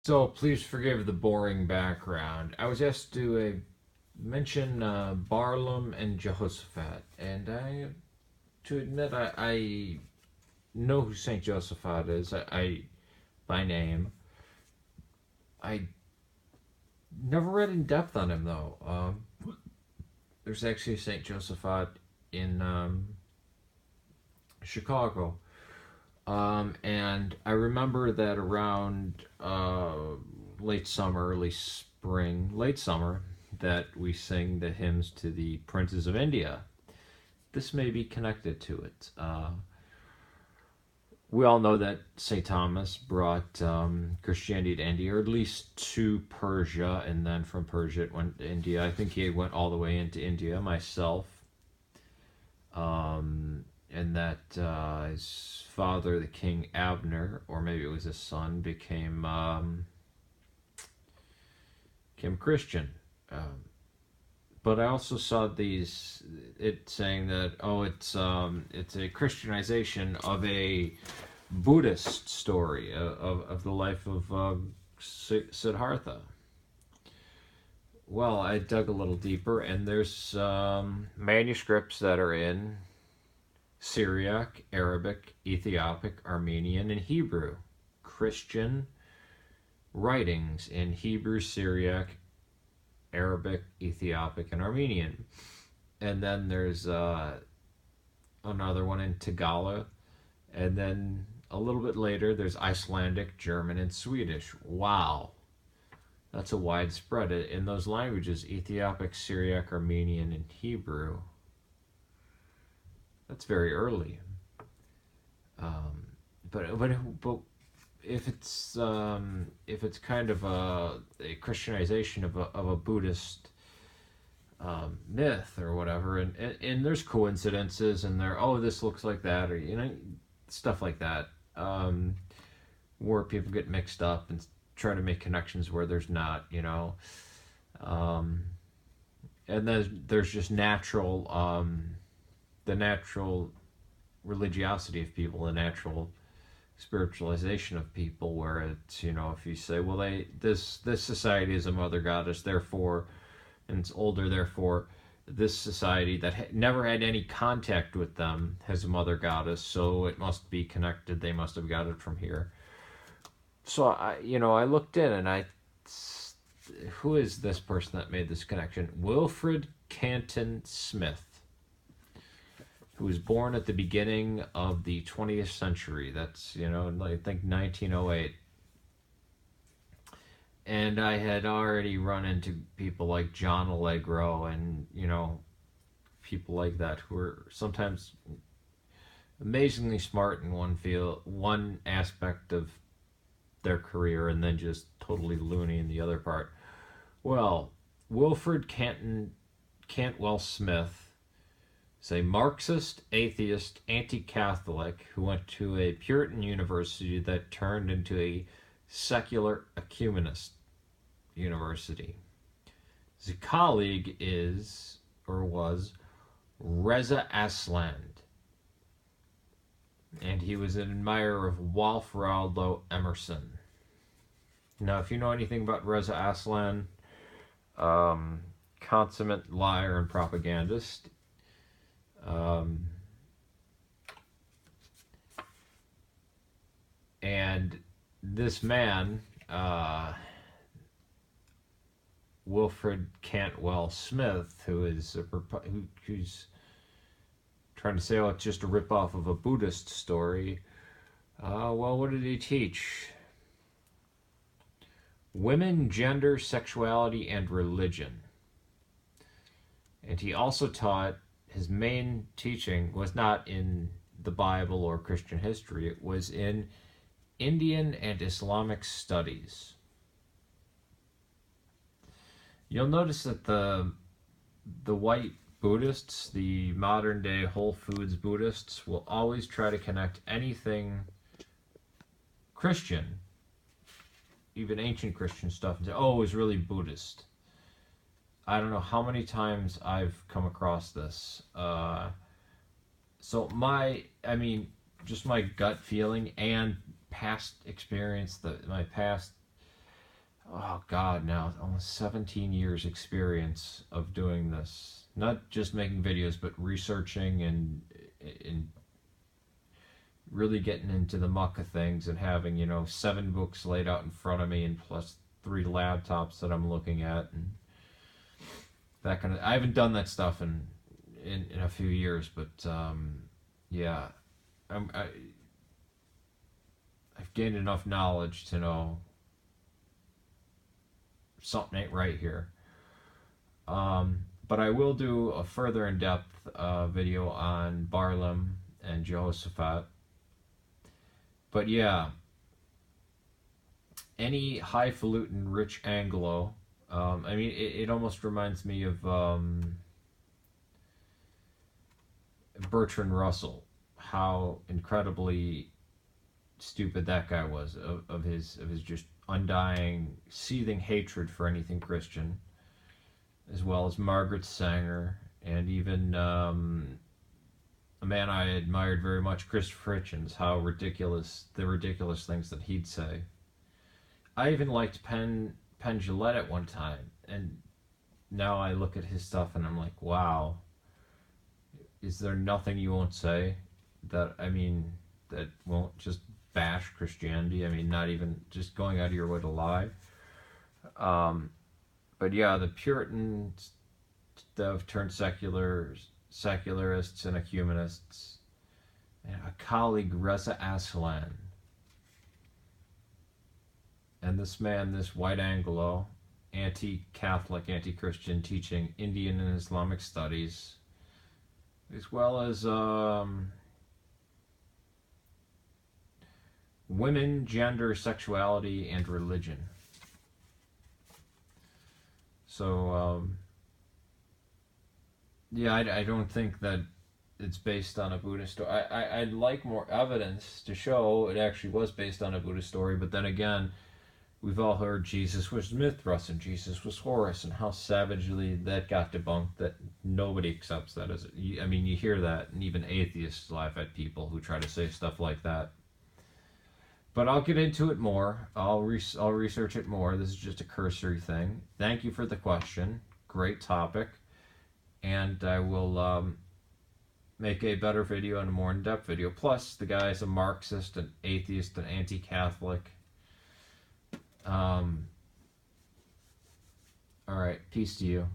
So please forgive the boring background. I was asked to mention Barlaam and Josaphat, and to admit, I know who Saint Josaphat is. I by name. I never read in depth on him though. There's actually a Saint Josaphat in Chicago. And I remember that around late summer, early spring, late summer, that we sing the hymns to the Princes of India. This may be connected to it. We all know that St. Thomas brought Christianity to India, or at least to Persia, and then from Persia it went to India. I think he went all the way into India myself. And that his father, the King Abner, or maybe it was his son, became Christian. But I also saw it saying that it's a Christianization of a Buddhist story of the life of Siddhartha. Well, I dug a little deeper, and there's manuscripts that are in Syriac, Arabic, Ethiopic, Armenian, and Hebrew. Christian writings in Hebrew, Syriac, Arabic, Ethiopic, and Armenian. And then there's another one in Tagalog. And then a little bit later, there's Icelandic, German, and Swedish. Wow. That's a widespread. In those languages, Ethiopic, Syriac, Armenian, and Hebrew. That's very early. But if it's kind of a Christianization of a Buddhist myth or whatever, and there's coincidences, and this looks like that, or stuff like that, where people get mixed up and try to make connections where there's not, and then there's just the natural religiosity of people, the natural spiritualization of people, where it's, if you say, well, this society is a mother goddess, therefore, and it's older, therefore this society that never had any contact with them has a mother goddess, so it must be connected, they must have got it from here. So I looked in, and who is this person that made this connection? Wilfred Canton Smith, who was born at the beginning of the 20th century. That's, I think 1908. And I had already run into people like John Allegro and, people like that who were sometimes amazingly smart in one aspect of their career, and then just totally loony in the other part. Well, Wilfred Cantwell Smith, a Marxist, atheist, anti-Catholic who went to a Puritan university that turned into a secular ecumenist university. His colleague was Reza Aslan, and he was an admirer of Waldo Emerson. Now, if you know anything about Reza Aslan, consummate liar and propagandist. And this man, Wilfred Cantwell Smith, who's trying to say, it's just a ripoff of a Buddhist story. Well, what did he teach? Women, gender, sexuality, and religion. And he also taught, his main teaching was not in the Bible or Christian history, it was in Indian and Islamic studies. You'll notice that the white Buddhists, the modern day Whole Foods Buddhists, will always try to connect anything Christian, even ancient Christian stuff, and say, it was really Buddhist. I don't know how many times I've come across this. So just my gut feeling and past experience, my past oh God, now almost 17 years experience of doing this. Not just making videos, but researching and really getting into the muck of things and having, 7 books laid out in front of me and plus 3 laptops that I'm looking at and that kind of. I haven't done that stuff in a few years, but yeah, I'm, I I've gained enough knowledge to know something ain't right here. But I will do a further in-depth video on Barlaam and Josaphat. But yeah, any highfalutin rich Anglo, I mean, it almost reminds me of Bertrand Russell, how incredibly stupid that guy was of his just undying, seething hatred for anything Christian, as well as Margaret Sanger, and even a man I admired very much, Christopher Hitchens, how the ridiculous things that he'd say. I even liked Penn Jillette at one time, and now I look at his stuff and I'm like, wow, is there nothing you won't say that won't just bash Christianity? I mean, not even just going out of your way to lie. But yeah, the Puritans have turned secularists and ecumenists. And a colleague, Reza Aslan. And this man, this white Anglo, anti-Catholic, anti-Christian, teaching Indian and Islamic studies, as well as women, gender, sexuality, and religion. So, yeah, I don't think that it's based on a Buddhist story. I'd like more evidence to show it actually was based on a Buddhist story, but then again, we've all heard Jesus was Mithras and Jesus was Horus, and how savagely that got debunked, that nobody accepts that as I mean, you hear that, and even atheists laugh at people who try to say stuff like that. But I'll get into it more. I'll research it more. This is just a cursory thing. Thank you for the question. Great topic. And I will make a better video and a more in-depth video. Plus, the guy is a Marxist, an atheist, an anti-Catholic. All right. Peace to you.